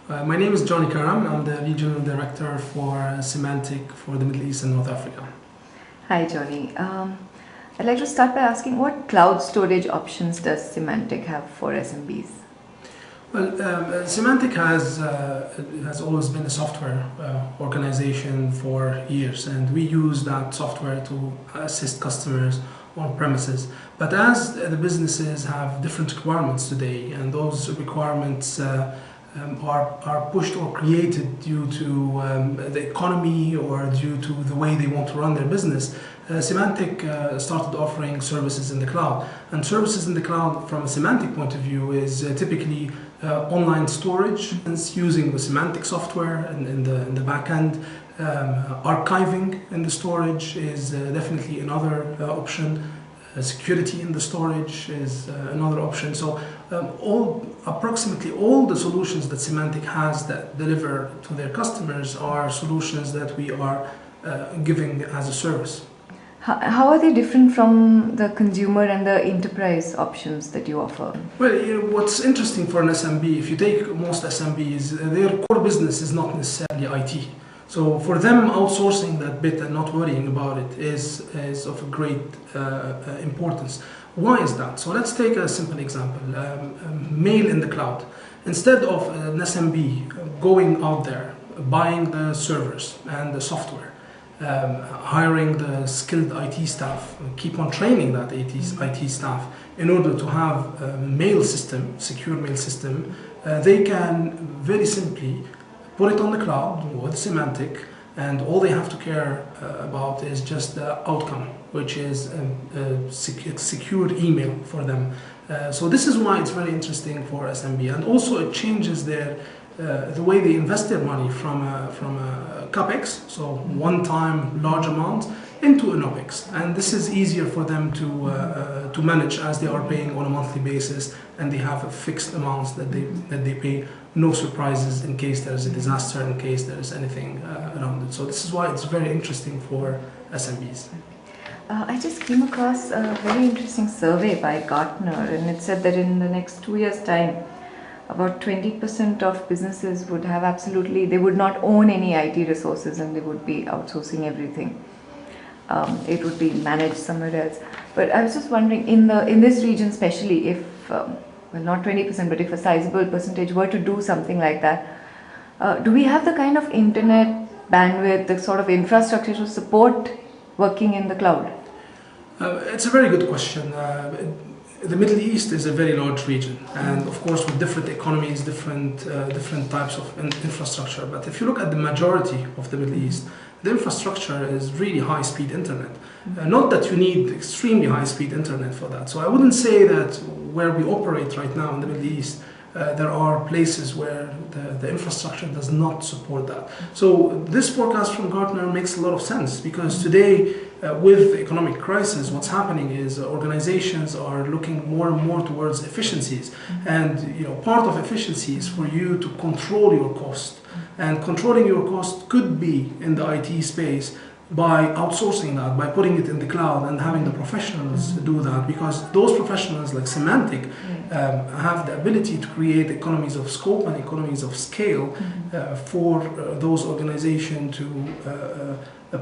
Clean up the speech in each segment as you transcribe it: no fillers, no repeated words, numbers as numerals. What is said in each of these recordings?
My name is Johnny Karam. I'm the Regional Director for Symantec for the Middle East and North Africa. Hi Johnny. I'd like to start by asking what cloud storage options does Symantec have for SMBs? Well, Symantec has always been a software organization for years, and we use that software to assist customers on premises. But as the businesses have different requirements today, and those requirements are pushed or created due to the economy or due to the way they want to run their business, Symantec started offering services in the cloud. And services in the cloud from a Symantec point of view is typically online storage using the Symantec software in the back end. Archiving in the storage is definitely another option. Security in the storage is another option. So approximately all the solutions that Symantec has that deliver to their customers are solutions that we are giving as a service. How are they different from the consumer and the enterprise options that you offer? Well, what's interesting for an SMB, if you take most SMBs, their core business is not necessarily IT. So for them, outsourcing that bit and not worrying about it is of a great importance. Why is that? So let's take a simple example, mail in the cloud. Instead of an SMB going out there, buying the servers and the software, hiring the skilled IT staff, keep on training that IT staff in order to have a mail system, secure mail system, they can very simply put it on the cloud with Symantec, and all they have to care about is just the outcome, which is a secure email for them. So this is why it's very interesting for SMB, and also it changes the way they invest their money from a CapEx, so one-time large amount, into an OpEx, and this is easier for them to manage as they are paying on a monthly basis, and they have a fixed amounts that they pay. No surprises in case there is a disaster, in case there is anything around it. So this is why it's very interesting for SMBs. I just came across a very interesting survey by Gartner, and it said that in the next 2 years' time, about 20% of businesses would have they would not own any IT resources, and they would be outsourcing everything. It would be managed somewhere else. But I was just wondering, in this region especially, if well, not 20%, but if a sizable percentage were to do something like that, do we have the kind of internet bandwidth, the sort of infrastructure to support working in the cloud? It's a very good question. The Middle East is a very large region, and of course with different economies, different types of infrastructure. But if you look at the majority of the Middle East, the infrastructure is really high-speed internet. Not that you need extremely high-speed internet for that. So I wouldn't say that where we operate right now in the Middle East, there are places where the infrastructure does not support that. So this forecast from Gartner makes a lot of sense, because today, with the economic crisis, what's happening is organizations are looking more and more towards efficiencies. And part of efficiency is for you to control your cost. And controlling your cost could be in the IT space by outsourcing that, by putting it in the cloud and having the professionals do that, because those professionals like Symantec have the ability to create economies of scope and economies of scale for those organizations to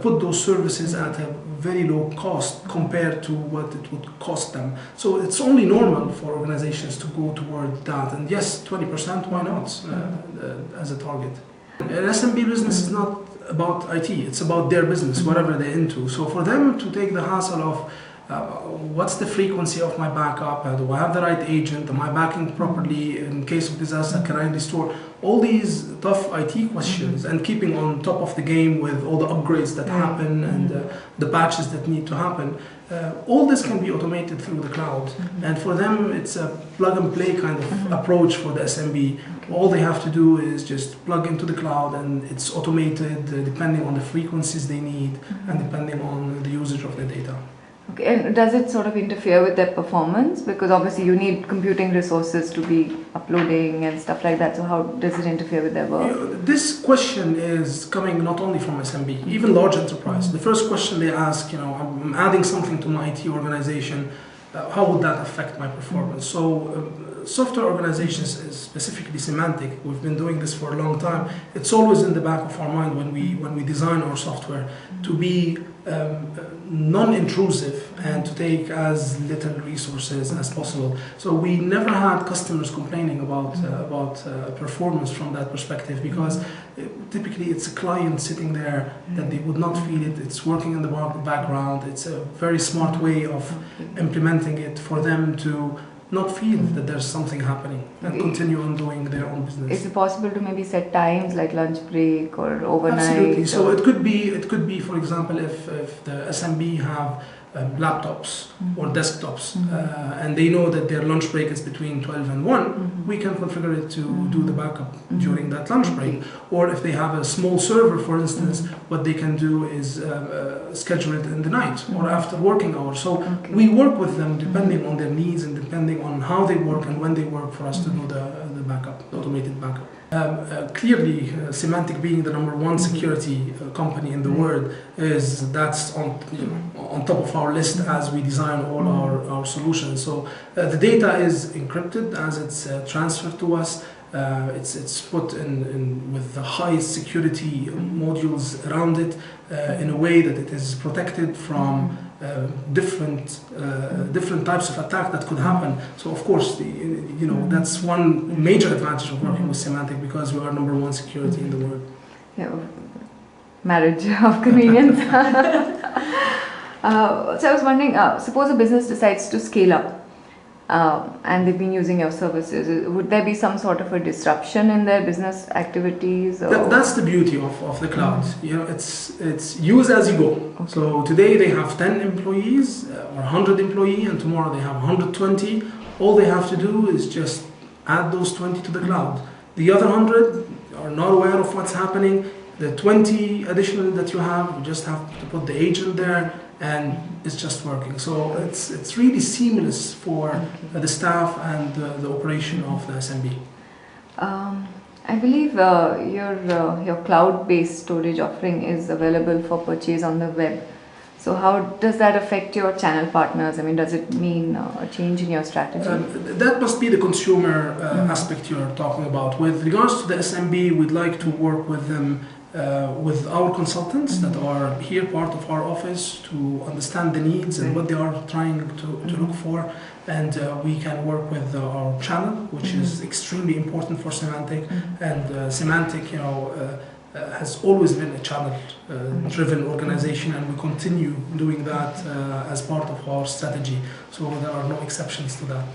put those services at a very low cost compared to what it would cost them. So it's only normal for organizations to go toward that. And yes, 20%, why not, as a target. An SMB business is not about IT, it's about their business, whatever they're into. So for them to take the hassle of what's the frequency of my backup, do I have the right agent, am I backing properly, in case of disaster, can I restore? All these tough IT questions, and keeping on top of the game with all the upgrades that happen and the patches that need to happen, all this can be automated through the cloud. And for them, it's a plug and play kind of approach for the SMB. All they have to do is just plug into the cloud, and it's automated depending on the frequencies they need and depending on the usage of the data. Okay, and does it sort of interfere with their performance? Because obviously you need computing resources to be uploading and stuff like that. So how does it interfere with their work? This question is coming not only from SMB, even large enterprise. The first question they ask, I'm adding something to my IT organization, how would that affect my performance? So software organizations, specifically Symantec, we've been doing this for a long time. It's always in the back of our mind when we design our software to be non-intrusive and to take as little resources as possible. So we never had customers complaining about performance from that perspective, because typically it's a client sitting there that they would not feel it. It's working in the background. It's a very smart way of implementing it for them to not feel that there's something happening and continue on doing their own business. Is it possible to maybe set times like lunch break or overnight? Absolutely. So it could be, for example, if the SMB have laptops or desktops and they know that their lunch break is between 12 and 1, we can configure it to do the backup during that lunch break. Or if they have a small server, for instance, what they can do is schedule it in the night or after working hours. So we work with them depending on their needs and depending on how they work and when they work for us to do the backup, the automated backup. Clearly, Symantec being the #1 security company in the world, that's on top of our list as we design all our solutions. So the data is encrypted as it's transferred to us. It's put in with the highest security modules around it in a way that it is protected from different types of attack that could happen. So of course, that's one major advantage of working with Symantec, because we are #1 security in the world. Yeah, marriage of convenience. So I was wondering, suppose a business decides to scale up and they've been using your services. Would there be some sort of a disruption in their business activities? That's the beauty of the cloud. It's use as you go. Okay. So today they have 10 employees or 100 employees, and tomorrow they have 120. All they have to do is just add those 20 to the cloud. The other 100 are not aware of what's happening. The 20 additional that you have, you just have to put the agent there, and it's just working. So it's really seamless for the staff and the operation of the SMB. I believe your cloud-based storage offering is available for purchase on the web. So how does that affect your channel partners? I mean, does it mean a change in your strategy? That must be the consumer aspect you're talking about. With regards to the SMB, we'd like to work with them with our consultants that are here part of our office to understand the needs and what they are trying to look for, and we can work with our channel, which is extremely important for Symantec, and Symantec has always been a channel driven organization, and we continue doing that as part of our strategy, so there are no exceptions to that.